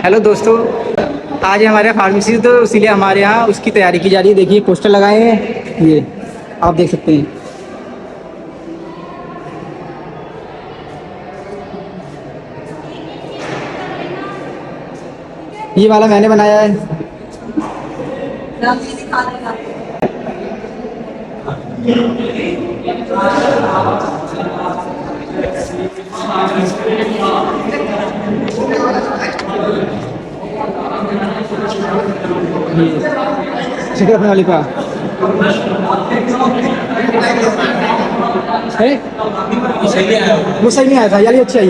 Hello दोस्तों, आज है हमारे यहाँ फार्मेसी, तो इसीलिए हमारे यहाँ उसकी तैयारी की जा रही है। देखिए पोस्टर लगाए हैं, ये आप देख सकते हैं। ये वाला मैंने बनाया है। शिखर अपने वाली का है, वो सही नहीं आया था यार, ये अच्छा है।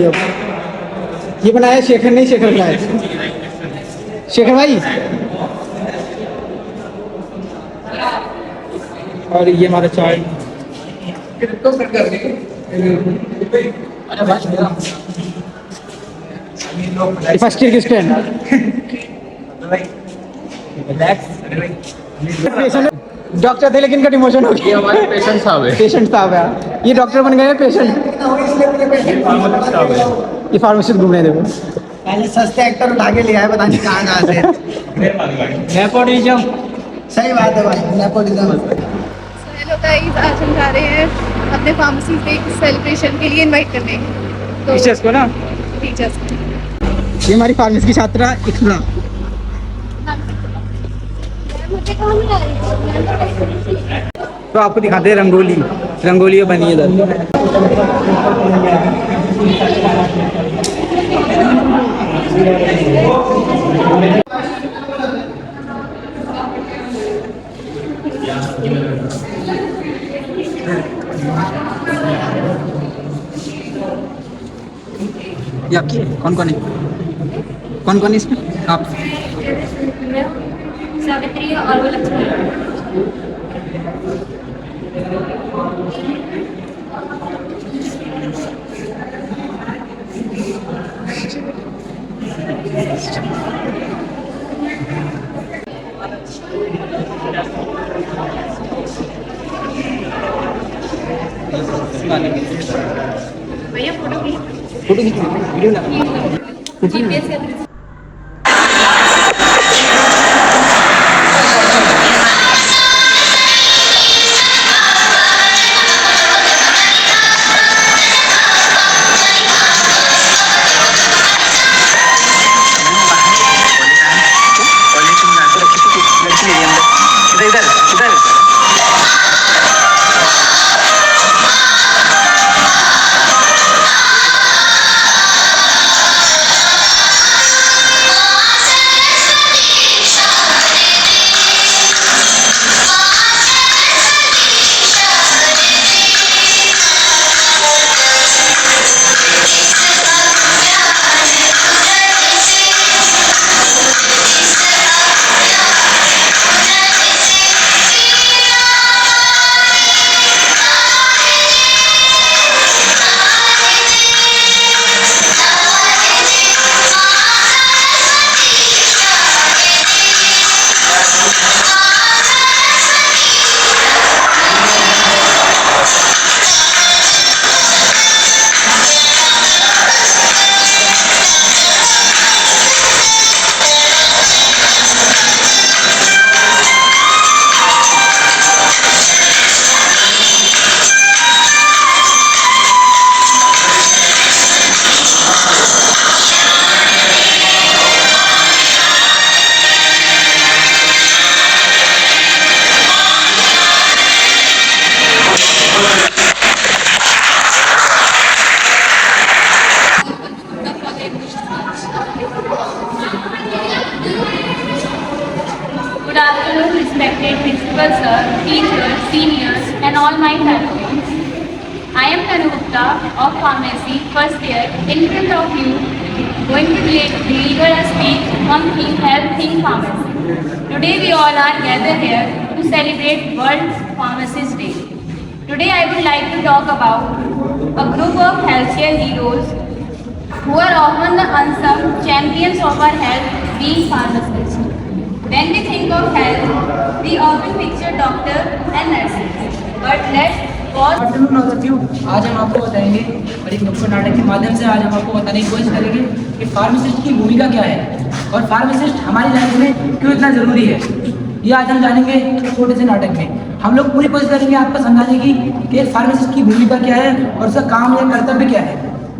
ये बनाया शेखर, नहीं शेखर बनाया, शेखर भाई। और ये हमारा चाय, फर्स्ट ईयर की स्टूडेंट। डॉक्टर थे लेकिन इनका डिमोशन हो गया। ये हमारे पेशेंट साहब है। पेशेंट साहब है, ये डॉक्टर बन गए पेशेंट। ये फार्मेसिस्ट घूम रहे थे, पहले सस्ते एक्टर उठा के ले आए, पता नहीं कहाँ से। नेपोटिज्म। सही बात है भाई, नेपोटिज्म। हेलो गाइस, आज हम जा रहे हैं अपने फार्मेसी डे सेलिब्रेशन के लिए इनवाइट करने। तो टीचर्स को ना, टीचर्स को। ये हमारी फार्मेसी की छात्रा इकरा। मुझे कहाँ मिला है? तो आपको दिखाते हैं रंगोली, रंगोली बनी है इधर। ये आपकी है? कौन कौन है, कौन कौन है इसमें? आप सावित्री और वो लक्ष्मी। भैया फोटो खींच, वीडियो ना। Good afternoon, respected principal sir, teachers, seniors, and all my fellow mates. I am Tanu Gupta of Pharmacy first year. In front of you, going to deliver a speech on Think Health, Think Pharmacy. Today we all are gathered here to celebrate World Pharmacist Day. Today I would like to talk about a group of healthcare heroes who are often the unsung champions of our health, being pharmacists. When we think of health, we often picture doctors and nurses. But let's pause. आज हम आपको बताएंगे और एक नुक्कड़ नाटक के माध्यम से आज हम आपको बताने की कोशिश करेंगे कि फार्मासिस्ट की भूमिका क्या है। और फार्मासिस्ट हमारी लाइफ में क्यों इतना ज़रूरी है, ये आज हम जानेंगे एक छोटे से नाटक में। हम लोग पूरी कोशिश करेंगे आपको समझाने की कि एक फार्मासिस्ट की भूमिका क्या है और उसका काम या कर्तव्य क्या है,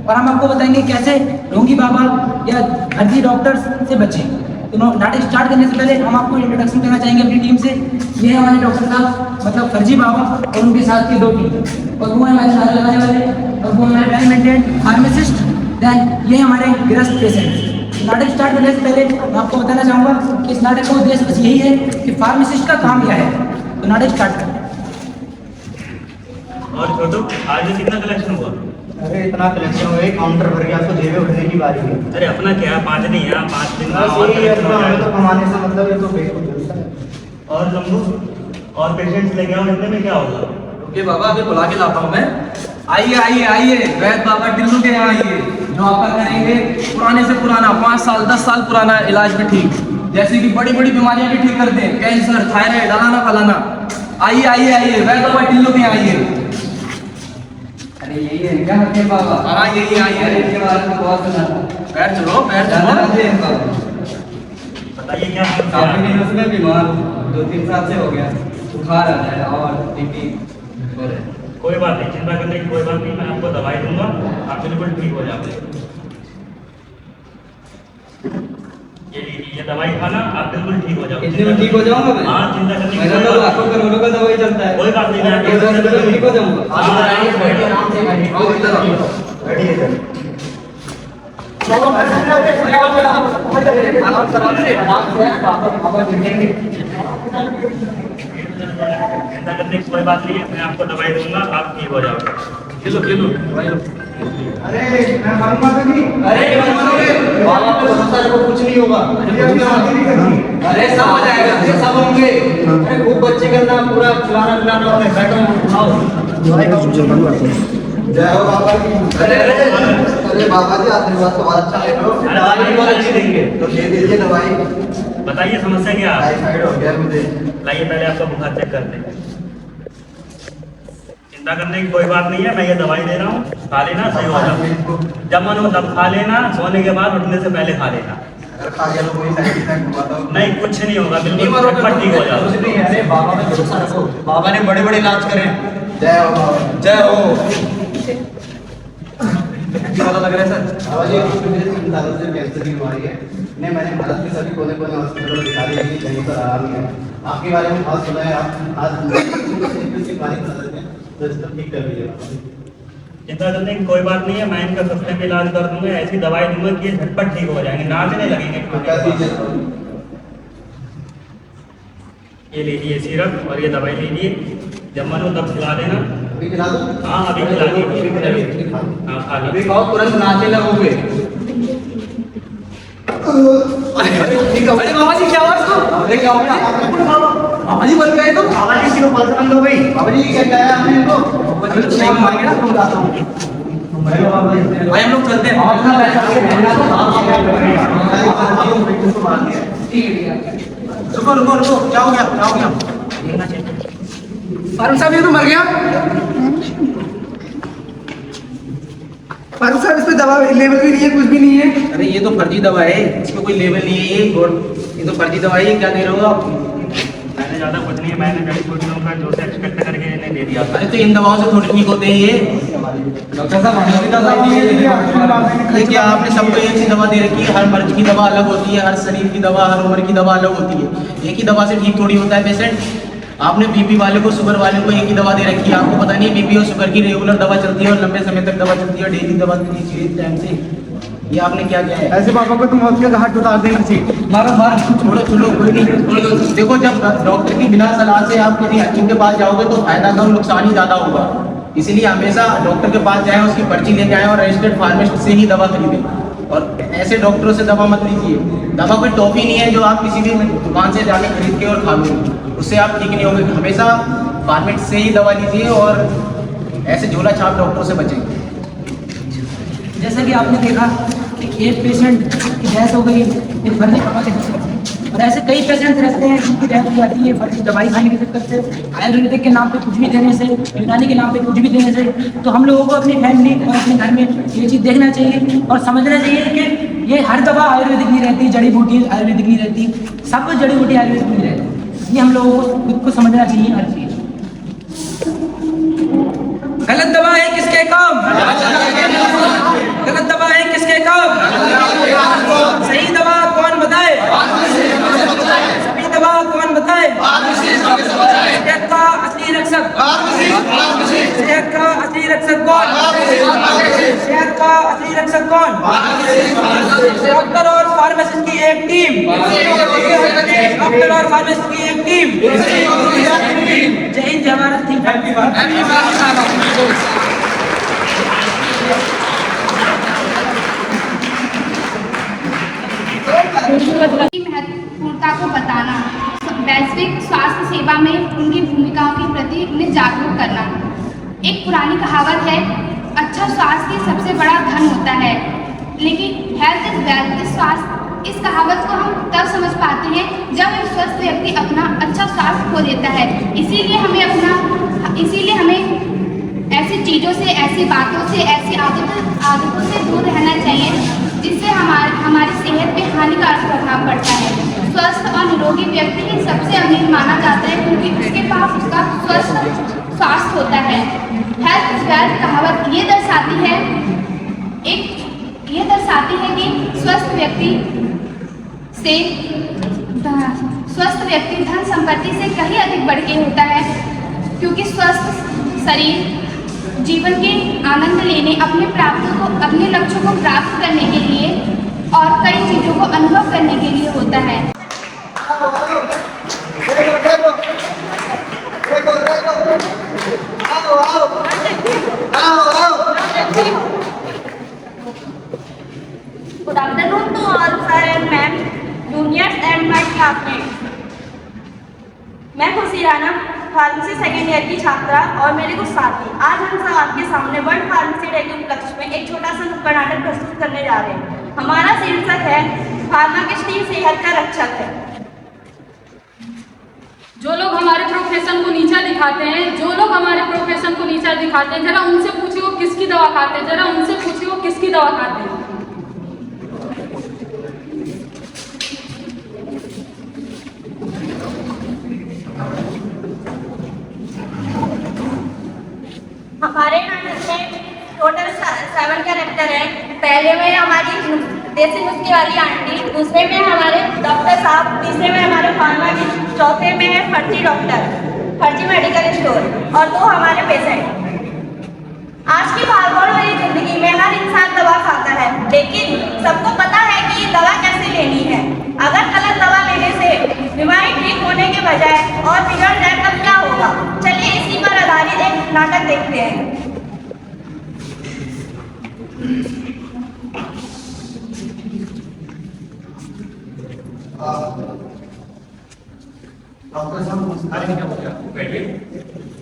और हम आपको बताएंगे कैसे ढोंगी बाबा या फर्जी डॉक्टर्स से बचें। तो नाटक स्टार्ट करने से पहले हम आपको इंट्रोडक्शन करना चाहेंगे अपनी टीम से। ये है हमारे डॉक्टर साहब, मतलब फर्जी बाबा और उनके साथ की 2 टीम, और वो है हमारे नारे लगाने वाले, और वो हमारे वेल मेंटेन्ड फार्मासिस्ट। देन ये हमारे ग्रस्त पेशेंट। नाटक स्टार्ट करने से पहले मैं आपको बताना चाहूँगा कि इस नाटक का उद्देश्य बस यही है कि फार्मासिस्ट का काम क्या है। तो नाटक स्टार्ट करें। और छोटू, आज कितना कलेक्शन हुआ? अरे इतना कलेक्शन हुआ, काउंटर भर गया, तो जेबें उठने की बारी है। अरे अपना क्या 5 दिन यहाँ 5 दिन बस और यही है, collection हो हमें तो जाएगा। कमाने से मतलब है, तो बेवकूफ चलता है। और लम्बू और पेशेंट्स लेके आओ, इतने में क्या होगा? ओके बाबा, अभी बुला के लाता हूँ मैं। आइए आइए आइए, वैद बाबा टिल्लू के यहाँ आइए, जो आपका करेंगे पुराने से पुराना 5 साल 10 साल पुराना इलाज भी ठीक, जैसे कि बड़ी बड़ी बीमारियां भी ठीक करते हैं, कैंसर, थायराइड, अलाना फलाना। आइए आइए आइए, वैद बाबा टिल्लू के यहाँ आइए। अरे यही है क्या हकीम बाबा? हाँ यही आइए, इसके बारे में बहुत सुना था। बैठ चलो बैठ चलो। बताइए क्या काफी दिनों से मैं बीमार हूँ, 2-3 साल से हो गया, बुखार आता है और बीपी। कोई बात नहीं, चिंता करने की कोई बात नहीं, मैं आपको दवाई दूंगा, आप बिल्कुल ठीक हो जाओगे। ये लीजिए, ये दवाई खाना, आप बिल्कुल ठीक हो जाओगे। इतने में ठीक हो जाऊंगा मैं? हाँ, चिंता करने की मेरा कोई तो बात लाखों करोड़ों का दवाई चलता है। कोई बात नहीं, मैं ये 10 रुपए में ठीक हो जाऊंगा। हाँ, आइए, बैठिए, आराम से बैठिए सर। चिंता करने की कोई बात नहीं है, मैं आपको दवाई दूंगा, आप ठीक हो जाओगे। खेलो खेलो दवाई लो। अरे मैं मारूंगा तो नहीं। अरे मत मारोगे बाबा को समझता है, को कुछ नहीं होगा। अरे सब हो जाएगा, ये सब होंगे। अरे खूब बच्चे करना, पूरा खिलाना पिलाना, अपने बैठो आओ। जय हो बाबा की। अरे बाबा जी आशीर्वाद तो बहुत अच्छा है। दवाई भी बहुत अच्छी देंगे। तो दे दीजिए दवाई। बताइए समस्या क्या है? टाइफाइड हो गया मुझे। लाइए पहले आपका बुखार चेक करते हैं। चिंता करने की कोई बात नहीं है, मैं ये दवाई दे रहा हूँ, खा लेना, सही हो जाओ। जब मन हो तब खा लेना, सोने के बाद उठने से पहले खा लेना। अगर खा गया तो कोई साइड इफेक्ट हुआ तो नहीं, कुछ नहीं होगा, बिल्कुल झटपट ठीक हो जाओ। कुछ नहीं है। अरे बाबा में भरोसा रखो, बाबा ने बड़े बड़े इलाज करे। जय हो बाबा। जय हो। पता लग रहा है सर? बाबा जी मुझे 3 सालों से कैंसर की बीमारी है। मैंने भारत के सभी कोने कोने हॉस्पिटल में दिखा दी, कहीं पर आराम नहीं है। आपके बारे में बहुत सुना है, आप आज बीमारी बता सकते हैं, तो इसको ठीक कर लीजिए। चिंता करने की कोई बात नहीं है, मैं इनका सस्ते में इलाज कर दूंगा, ऐसी दवाई दूंगा कि ये झटपट ठीक हो जाएंगे, नाचने लगेंगे खाने क्या के बाद। दीजिए? ये लीजिए सिरप और ये दवाई लीजिए, जब मन हो तब खिला देना। अभी खिला दो? हाँ अभी खिला दीजिए। हाँ खा अभी लीजिए। कहो तुरंत नाचने लगोगे। अरे बाबा जी क्या हुआ इसको? अरे क्या हो गया? बाबा जी बन गए तो? बाबा जी किलो पल्स बंद हो गई। बाबा जी क्या क्या है आपने इनको? अभी तो नहीं मारेंगे ना, तुम बताता हूँ। भाई हम लोग चलते हैं। रुको रुको रुको, क्या हो गया क्या हो गया? फारूक साहब ये तो मर गया। फारूक साहब इस पे दवा लेवल भी नहीं है, कुछ भी नहीं है। अरे ये तो फर्जी दवा है, इसमें कोई लेवल नहीं है, ये तो फर्जी दवाई है। क्या दे रहे हो आप? मैंने ज़्यादा कुछ नहीं है, मैंने जड़ी बूटियों का जो से एक्सपेक्ट करके इन्हें दे दिया। अरे तो इन दवाओं से थोड़ी ठीक होते हैं ये। डॉक्टर साहब हमें भी दवाई दी है। अरे क्या आपने सबको एक सी दवा दे रखी है? हर मर्ज की दवा अलग होती है, हर शरीर की दवा, हर उम्र की दवा अलग होती है। एक ही दवा से ठीक थोड़ी होता है पेशेंट। आपने बीपी वाले को, शुगर वाले को एक ही दवा दे रखी है, आपको पता नहीं बीपी और शुगर की रेगुलर दवा चलती है और लंबे समय तक दवा चलती है, डेली दवा चलती है टाइम से। ये आपने क्या किया है? ऐसे पापा को तुम हॉस्पिटल हाथ उतार देना चाहिए। मारो मारो, छोड़ो छोड़ो, कोई नहीं, छोड़ दो। देखो जब डॉक्टर की बिना सलाह से आप किसी हकीम के पास जाओगे तो फायदा कम नुकसान ही ज्यादा होगा। इसलिए हमेशा डॉक्टर के पास जाएं, उसकी पर्ची लेके आएं और रजिस्टर्ड फार्मासिस्ट से ही दवा खरीदें। और ऐसे डॉक्टरों से दवा मत लीजिए। दवा कोई टॉफी नहीं है जो आप किसी भी दुकान से जाके खरीद के और खा लो, उससे आप ठीक नहीं होंगे। हमेशा फार्मेसिस्ट से ही दवा लीजिए और ऐसे झोला छाप डॉक्टरों से बचें। जैसा कि आपने देखा कि एक पेशेंट की डेथ हो गई एक फर्जी दवा के चक्कर में, और ऐसे कई पेशेंट रहते हैं जिनकी डेथ हो जाती है फर्जी दवाई खाने के चक्कर से, आयुर्वेदिक के नाम पे कुछ भी देने से, यूनानी के नाम पे कुछ भी देने से। तो हम लोगों को अपनी फैमिली और अपने घर में ये चीज़ देखना चाहिए और समझना चाहिए कि ये हर दवा आयुर्वेदिक नहीं रहती, जड़ी बूटी आयुर्वेदिक नहीं रहती, सब जड़ी बूटी आयुर्वेदिक नहीं रहती। ये हम लोगों को खुद को समझना चाहिए हर चीज। गलत दवा है किसके काम? गलत दवा है किसके काम? सही दवा कौन बताए? सही दवा कौन बताए? सेहत का असली रक्षक, सेहत का असली रक्षक कौन? सेहत का असली रक्षक कौन? डॉक्टर और फार्मासिस्ट की एक टीम, डॉक्टर और फार्मासिस्ट की एक टीम। जय हिंद, जय भारत। की महत्वपूर्णता को बताना, वैश्विक स्वास्थ्य सेवा में उनकी भूमिकाओं के प्रति उन्हें जागरूक करना। एक पुरानी कहावत है, अच्छा स्वास्थ्य सबसे बड़ा धन होता है, लेकिन हेल्थ इज वेल्थ, इस स्वास्थ्य इस कहावत को हम तब समझ पाते हैं जब एक स्वस्थ व्यक्ति अपना अच्छा स्वास्थ्य खो देता है। इसीलिए हमें ऐसी चीज़ों से, ऐसी बातों से, ऐसी आदतों से दूर रहना चाहिए जिससे हमारी सेहत पे हानिकारक प्रभाव पड़ता है। स्वस्थ और निरोगी व्यक्ति ही सबसे अमीर माना जाता है, क्योंकि उसके पास उसका स्वस्थ स्वास्थ्य होता है। हेल्थ इज वेल्थ कहावत ये दर्शाती है कि स्वस्थ व्यक्ति धन संपत्ति से कहीं अधिक बढ़ के होता है, क्योंकि स्वस्थ शरीर जीवन के आनंद लेने, अपने लक्ष्यों को प्राप्त करने के लिए और कई चीज़ों को अनुभव करने के लिए होता है। Good afternoon to all sir and ma'am, juniors and my classmates. मैं खुशी राणा, फार्मेसी सेकेंड ईयर की छात्रा और मेरे कुछ साथी आज हम सब आपके सामने वर्ल्ड फार्मेसी डे के उपलक्ष्य में एक छोटा सा नुक्कड़ नाटक प्रस्तुत करने जा रहे हैं। हमारा शीर्षक है फार्माकिस्ट ही सेहत का रक्षक है। जो लोग हमारे प्रोफेशन को नीचा दिखाते हैं, जरा उनसे पूछिए वो किसकी दवा खाते हैं, जरा उनसे पूछिए वो किसकी दवा खाते हैं। हमारे नाटक में टोटल 7 कैरेक्टर हैं। पहले में हमारी देसी नुस्खे वाली आंटी, दूसरे में हमारे डॉक्टर साहब, तीसरे में हमारे फार्मासिस्ट, चौथे में है फर्जी डॉक्टर, फर्जी मेडिकल स्टोर और 2 हमारे पेशेंट। आज की भागदौड़ भरी जिंदगी में हर इंसान दवा खाता है, लेकिन सबको पता है कि दवा कैसे लेनी है। अगर गलत दवा लेने से बीमारी ठीक होने के बजाय और बिगड़ जाए तब क्या होगा? चलिए इसी पर आधारित एक नाटक देखते हैं।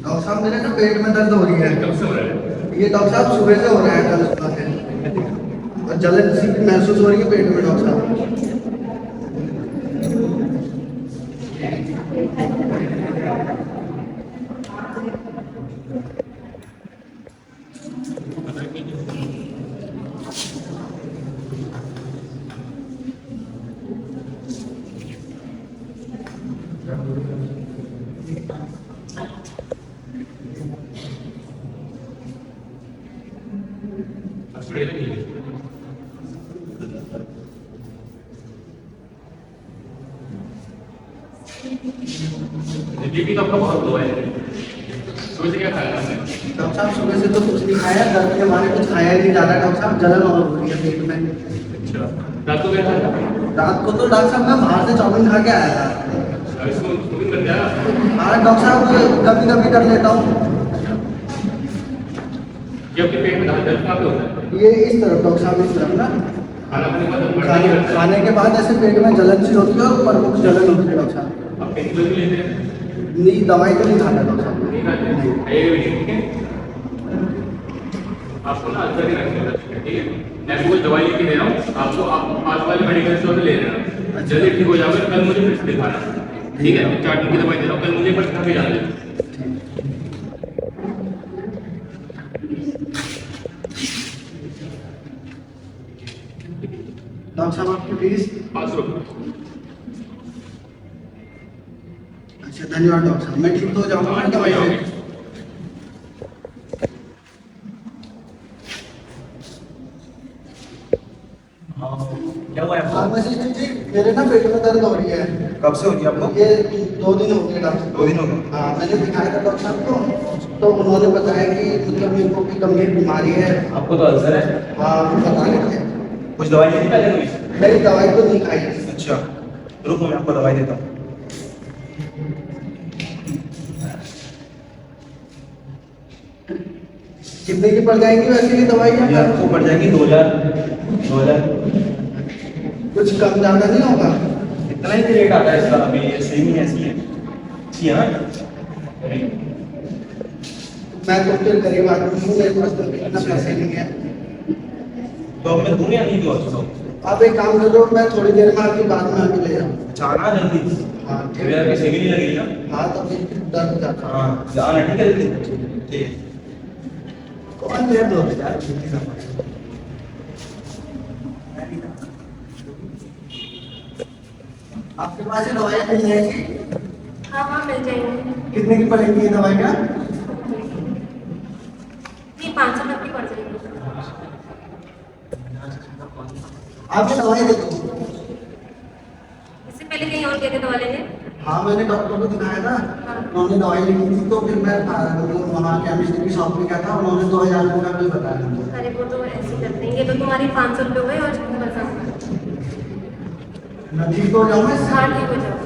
डॉक्टर साहब मेरे ना पेट में दर्द हो रही है। ये डॉक्टर साहब सुबह से हो रहा है, कल सुबह से, और जलन सी महसूस हो रही है पेट में डॉक्टर साहब। बीपी तो आपका बहुत लो है, सुबह से क्या खाया आपने? डॉक्टर साहब सुबह से तो कुछ नहीं खाया, दर्द के मारे कुछ खाया ही नहीं जा रहा डॉक्टर साहब, जलन और हो रही है पेट में। अच्छा, रात को क्या खाया? रात को तो डॉक्टर साहब मैं बाहर से चाउमीन खा के आया था। इसको कर दिया? हाँ डॉक्टर साहब कभी कभी कर लेता हूँ। ये आपके पेट में दर्द कहाँ पे होता है? ये इस तरफ डॉक्टर साहब, इस तरफ ना खाने के बाद ऐसे पेट में जलन सी होती है और प्रमुख जलन होती है डॉक्टर साहब। आप पेन किलर लेते हैं? नहीं, दवाई तो नहीं खाता डॉक्टर साहब। नहीं खाते? ठीक है, आपको ना अच्छा नहीं रखना, ठीक है? मैं आपको दवाई लिख के दे रहा हूँ, आपको आप आस वाले मेडिकल स्टोर से ले लेना। जल्दी ठीक हो जाएगा, कल मुझे फिर से दिखाना, ठीक है? 4 दिन की दवाई दे रहा हूँ, कल मुझे पर दिखा के जाना। डॉक्टर साहब आपकी फीस 500 रुपये। अच्छा धन्यवाद डॉक्टर साहब, मैं ठीक तो हो जाऊंगा हाँ, दवाई ठीक से। है। क्या हुआ है आपको? फार्मासिस्ट जी मेरे ना पेट में दर्द हो रही है। कब से हो रही है आपको? ये 2 दिन हो गए डॉक्टर। 2 दिन हो गए। हाँ मैंने दिखाया था डॉक्टर साहब को, तो उन्होंने बताया कि मतलब मेरे को कोई गंभीर बीमारी है। आपको तो अल्सर है? हाँ वो बता रहे थे। कुछ दवाई नहीं पहले हुई? मेरी दवाई तो नहीं खाई। अच्छा रुको मैं आपको दवाई देता हूँ। कितने की पड़ जाएंगी वैसे ये दवाई? ये आपको पड़ जाएगी 2000। कुछ कम ज्यादा नहीं होगा? इतना ही रेट आता है इसका, अभी ये सेम ही ऐसी है। अच्छी है ना? मैं तो फिर गरीब आदमी हूँ, मेरे पास तो इतना पैसे नहीं है। तो अब मैं दूँ या नहीं दूँ आपको? आप एक काम करो, मैं थोड़ी देर में आपकी बात में आके ले जाऊँ। अच्छा आना जल्दी। हाँ ठीक मेरे आपकी सेवी नहीं लगेगी ना? हाँ तो फिर दर्द जाता। हाँ आना ठीक है जल्दी। ठीक है। कौन दे दो यार? आपके पास ये दवाई मिल जाएगी? हाँ हाँ मिल जाएंगे। कितने की पड़ेगी ये दवाई का? ये 500 तक की पड़ जाएगी। आप ये दवाई दे दो। इससे पहले कहीं और गए थे दवा लेने? हाँ मैंने डॉक्टर को दिखाया था, उन्होंने दवाई लिखी थी, तो फिर मैं मतलब वहाँ केमिस्ट की शॉप में गया था, उन्होंने 2000 रुपये का बिल बताया। अरे वो तो ऐसे करते हैं, ये तो तुम्हारी 500 रुपये हुए और बस। मैं ठीक हो जाऊँ मैं? हाँ ठीक हो जाओ।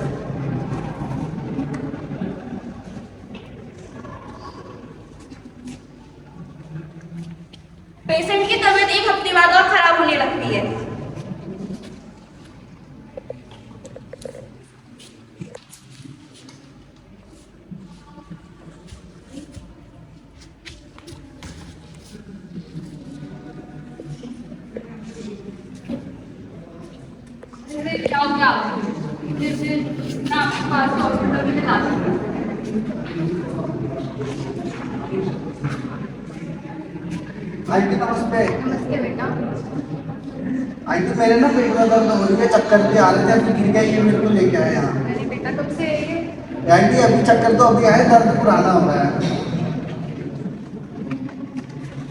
पेशेंट की तबीयत एक हफ्ते बाद और खराब होने लगती है। क्या हो गया आपको? जैसे ना आपके पास हॉस्पिटल में ला आंटी नमस्ते। नमस्ते बेटा। आंटी मेरे ना पेट में दर्द हो रही है, चक्कर भी आ रहे थे, अभी गिर गए, ये मेरे को लेके आए यहाँ। अरे बेटा कब से है ये? आंटी अभी चक्कर तो अभी आए, दर्द पुराना हो रहा है।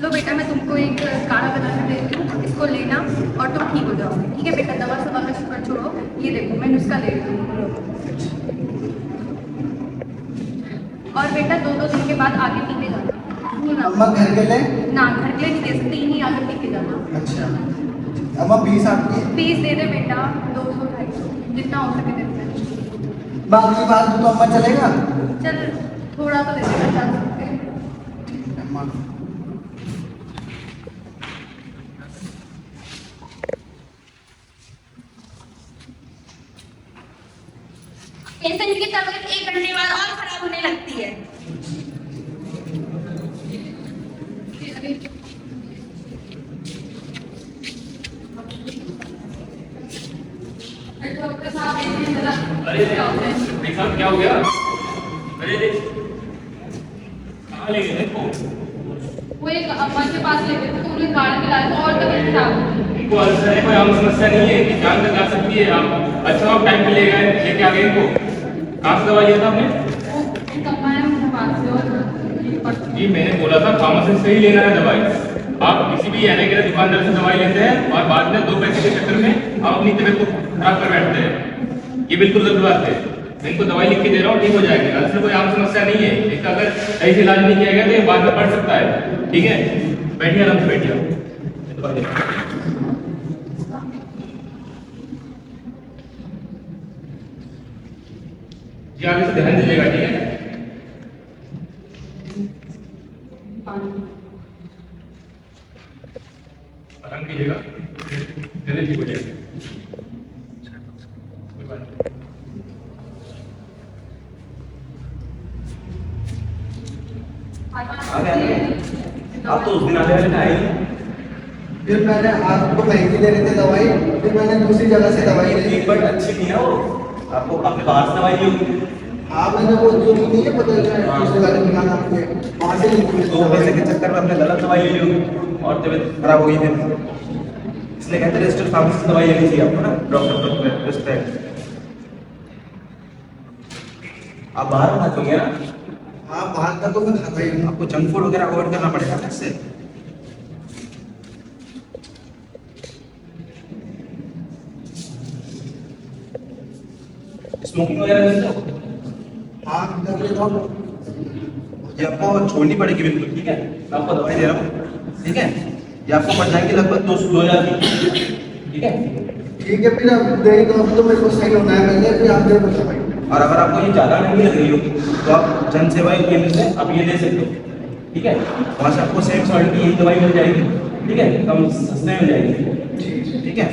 लो बेटा मैं तुमको एक काढ़ा बना के देती हूँ, इसको लेना और तुम ठीक हो जाओ। ठीक है बेटा, दवा सवा का शुक्र छोड़ो, ये देखो मैं नुस्खा ले रही हूँ। और बेटा 2-2 दिन के बाद आगे पीते जाना। अम्मा घर के ले? ना घर के लिए नहीं दे सकते, इन्हीं आगे पीते जाना। अच्छा अम्मा फीस आपकी? फीस दे दे बेटा, 200-250 जितना हो सके दे दे। बाकी बात तो अम्मा चलेगा? चल थोड़ा तो दे देगा, 400 रुपये। अम्मा पेशेंट की तबीयत 1 घंटे बाद और खराब होने लगती है। डॉक्टर साहब देखिए जरा। अरे देख साहब क्या हो गया? अरे देख कहाँ ले गए इसको? वो एक अम्मा के पास ले गए थे तो उन्हें काढ़ा पिलाया था और तबीयत खराब हो गई। इनको अल्सर है, कोई आम समस्या नहीं है, इनकी जान तक आ सकती है। आप अच्छा आप टाइम पे ले गए, लेके आ गए इनको। कहाँ से दवा लिया था आपने? वो एक अम्मा है उनके पास से और जी मैंने बोला था फार्मासिस्ट से ही लेना है दवाई। आप किसी भी एनेग्रे दुकानदार से दवाई लेते हैं और बाद में 2 पैसे के चक्कर में आप अपनी तबीयत को खराब कर बैठते हैं। ये बिल्कुल गलत बात है। मैं इनको दवाई लिख के दे रहा हूँ, ठीक हो जाएगी। अल्सर कोई आम समस्या नहीं है, इसका अगर सही से इलाज नहीं किया गया तो ये बाद में बढ़ सकता है। ठीक है बैठिए, आराम से बैठिए। जी आप इसे ध्यान दीजिएगा, ठीक है? आराम कीजिएगा, जल्दी ठीक हो जाएगा। कोई बात नहीं। आप तो उस दिन आने वाले आए ही। फिर मैंने आपको महंगी दे रहे थे दवाई, फिर मैंने दूसरी जगह से दवाई ली। बट अच्छी थी ना वो, आपको आपने बाहर से दवाई ली होगी। हाँ मैंने वो जो नहीं है पता है दूसरे वाले दुकान आपके वहाँ से ली थी। 2 पैसे के चक्कर में आपने गलत दवाई ले ली होगी और तबीयत खराब हो गई फिर। इसलिए कहते हैं रजिस्टर्ड फार्मेसी से दवाई लेनी चाहिए आपको ना, डॉक्टर प्रिस्क्राइब। आप बाहर खाते होंगे ना? हाँ बाहर का तो मैं खाता ही हूँ। आपको जंक फूड वगैरह अवॉइड करना पड़ेगा ना इससे। स्मोकिंग वगैरह करते हो? हाँ कर लेता हूँ। ये आपको छोड़नी पड़ेगी बिल्कुल, ठीक है? मैं आपको दवाई दे रहा हूँ, ठीक है? ये आपको पड़ जाएगी लगभग 2,000 की, ठीक है? ठीक है फिर अब दे दो, अब तो मेरे को सही होना है पहले, फिर आप दे दो भाई। और अगर आपको ये ज़्यादा महंगी लग रही होगी तो आप जन सेवा केंद्र से आप ये ले सकते हो, ठीक है? वहाँ से आपको सेम सॉल्ट की यही दवाई मिल जाएगी, ठीक है? कम सस्ते में मिल जाएगी, ठीक है?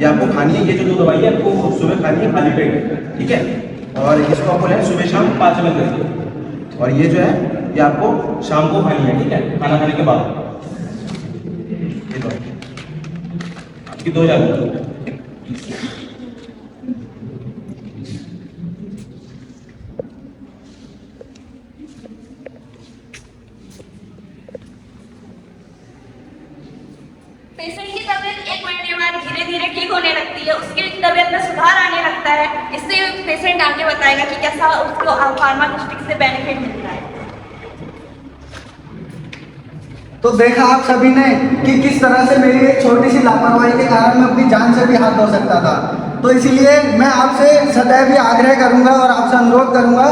ये आपको खानी है, ये जो 2 दवाई है आपको सुबह खानी है खाली पेट, ठीक है? और इसको आपको है सुबह शाम 5 ml करके, और ये जो है ये आपको शाम को खानी है, ठीक है? खाना खाने के बाद। ये दो आपकी 2,000। पेशेंट की तबीयत 1 महीने बाद धीरे धीरे ठीक होने लगती है, उसकी तबीयत में सुधार आने लगता है। इससे पेशेंट आगे बताएगा कि कैसा उसको फार्मास्यूटिक्स से बेनिफिट मिलता है। तो देखा आप सभी ने कि किस तरह से मेरी एक छोटी सी लापरवाही के कारण मैं अपनी जान से भी हाथ धो सकता था। तो इसीलिए मैं आपसे सदैव आग्रह करूंगा और आपसे अनुरोध करूंगा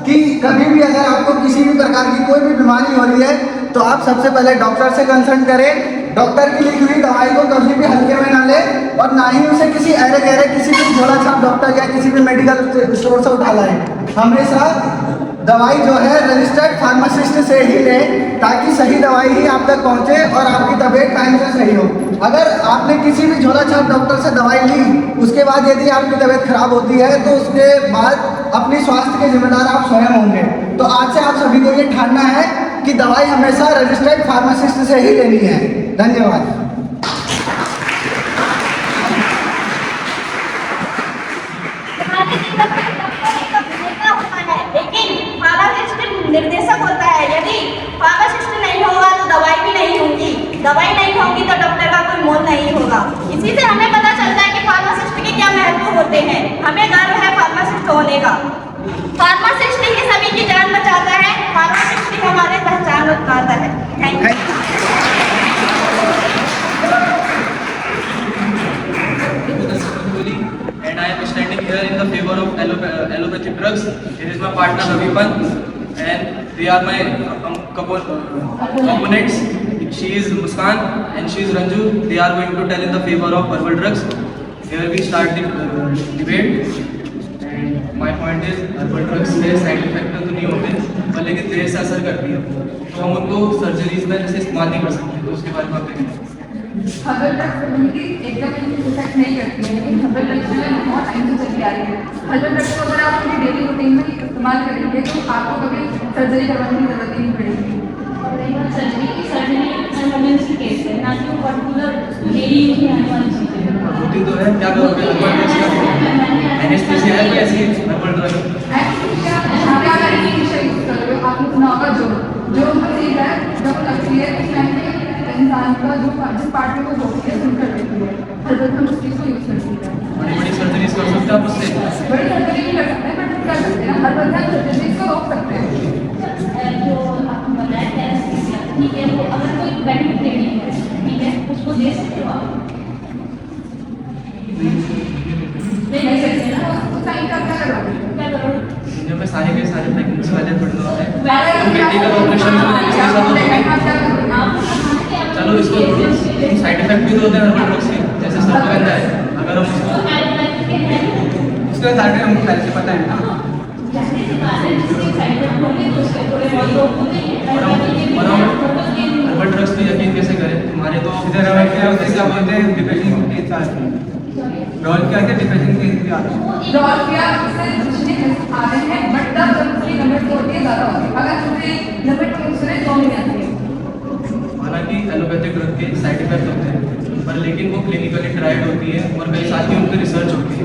कि कभी भी अगर आपको किसी भी प्रकार की कोई भी बीमारी हो रही है तो आप सबसे पहले डॉक्टर से कंसल्ट करें। डॉक्टर की लिखी हुई दवाई को कभी भी हल्के में ना ले और ना ही उसे किसी अरे गहरे किसी भी झोला छाप डॉक्टर या किसी भी मेडिकल स्टोर से उठा लाए। हमेशा दवाई जो है रजिस्टर्ड फार्मासिस्ट से ही लें ताकि सही दवाई ही आप तक पहुंचे और आपकी तबीयत टाइम से सही हो। अगर आपने किसी भी झोला छाप डॉक्टर से दवाई ली, उसके बाद यदि आपकी तबीयत खराब होती है तो उसके बाद अपनी स्वास्थ्य के जिम्मेदार आप स्वयं होंगे। तो आज से आप सभी को ये ठानना है कि दवाई हमेशा रजिस्टर्ड फार्मासिस्ट से ही लेनी है। धन्यवाद। लेकिन फार्मासिस्ट निर्देशक होता है, यदि फार्मासिस्ट नहीं होगा तो दवाई भी नहीं होगी, दवाई नहीं होगी तो डॉक्टर का कोई मोल नहीं होगा। इसी से हमें पता चलता है कि फार्मासिस्ट के क्या महत्व होते हैं। हमें गर्व है फार्मासिस्ट होने का। फार्मासिस्ट ही सभी की जान बचाता है, फार्मासिस्ट ही हमारे पहचान बताता है। Thank you. And I am standing here in the favor of allopathic drugs. Here is my partner Ravi Pant, and they are my opponents. She is Muskan and she is Ranju. They are going to tell in the favor of herbal drugs. Here we start the debate. And my point is herbal drugs के side effect तो नहीं होते पर लेकिन देर से असर करती है, तो हम उनको सर्जरीज में जैसे इस्तेमाल नहीं कर सकते। तो उसके बारे में आप देखें। हर्बल ड्रग्स कम्युनिटी एकदम इफेक्ट नहीं करती है, लेकिन हर्बल ड्रग्स जो है बहुत टाइम से चली आ रही है। हर्बल ड्रग्स को अगर आप अपनी डेली रूटीन में इस्तेमाल करेंगे तो आपको कभी सर्जरी करवाने की जरूरत ही नहीं पड़ेगी। सर्जरी इमरजेंसी केस है, ना कि पर्टिकुलर डेली यूज में आने वाली चीज़ है। होती तो है, क्या करोगे? हर्बल ड्रग्स का एनेस्थीसिया है कोई ऐसी हर्बल ड्रग? क्या करेंगे यूज कर रहे हो? आपने सुना होगा जो मरीज है जब लगती है इस टाइम पे इंसान का जो जिस पार्ट में वो होती है सुन कर देती है, हर्बल हम उस चीज़ को यूज करती है। बड़ी बड़ी सर्जरीज कर सकते हैं आप उससे? बड़ी सर्जरी नहीं कर सकते बट कर सकते हैं, हर्बल हम सर्जरीज को रोक सकते हैं। जो आपको बताया ठीक है, वो अगर कोई बेनिफिट देनी है ठीक है उसको दे सकते हो आप। नहीं सकते ना, उसको साइन का क्या करोगे? जो मैं सारे के सारे प्रेगनेंसी वाले पढ़ना होता है, मेडिकल ऑपरेशन इसके साथ चलो इसको साइड इफेक्ट भी तो होते हैं हर्बल ड्रग्स के, जैसे सर्वगंधा है, अगर हम उसका साइड हमको पहले से पता है ना। और हम हर्बल ड्रग्स पे यकीन कैसे करें? हमारे तो इधर क्या बोलते हैं डिप्रेशन के साथ रोल क्या है, डिप्रेशन के रोल क्या उससे दूसरे आ रहे हैं बट तब जब उसकी लिमिट होती है ज़्यादा होती है, अगर उससे लिमिट दूसरे जो नहीं आती है। हालांकि एलोपैथिक ड्रग के साइड इफेक्ट होते हैं पर लेकिन वो क्लिनिकली ट्राइड होती है और कई साल की उन पर रिसर्च होती है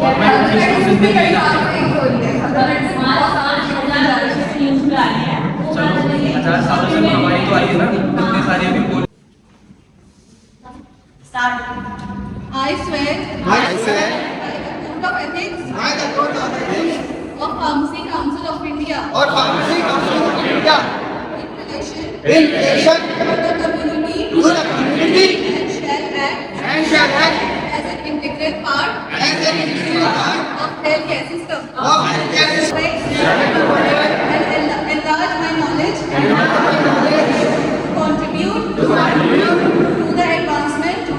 और मैं इस प्रोसेस में नहीं चलो 1000 सालों से महामारी तो आई है ना, इतने सारी अभी swear I swear by the Code of Ethics by the Code of Ethics of Pharmacy Council of India or Pharmacy Council of India in relation in relation to the community to the community and shall act and shall act as an integral part as an integral part of healthcare system. of healthcare system And enlarge my knowledge. Contribute to the advancement of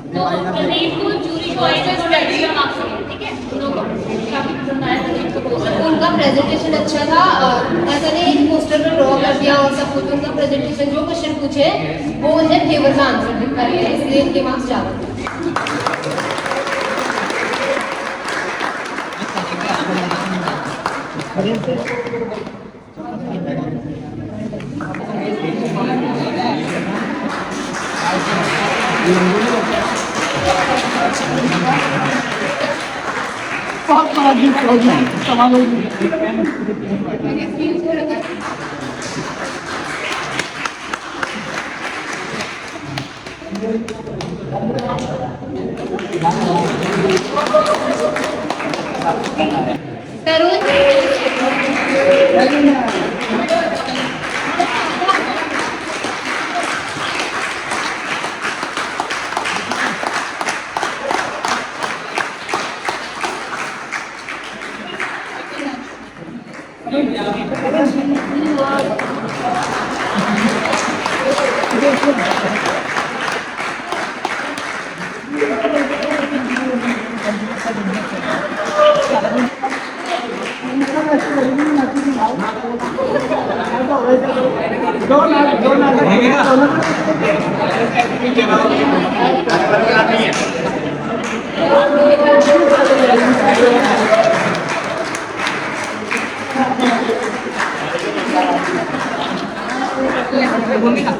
तो प्रदीप को jury को ऐसे study का marks मिले, ठीक है? दोनों को काफी पसंद आया प्रदीप को पोस्टर। उनका प्रेजेंटेशन अच्छा था और ऐसा नहीं एक पोस्टर पर ड्रॉ कर दिया और सब कुछ उनका प्रेजेंटेशन जो क्वेश्चन पूछे वो उन्हें फेवर में आंसर कर लिया इसलिए इनके मार्क्स ज़्यादा थे। भूमिका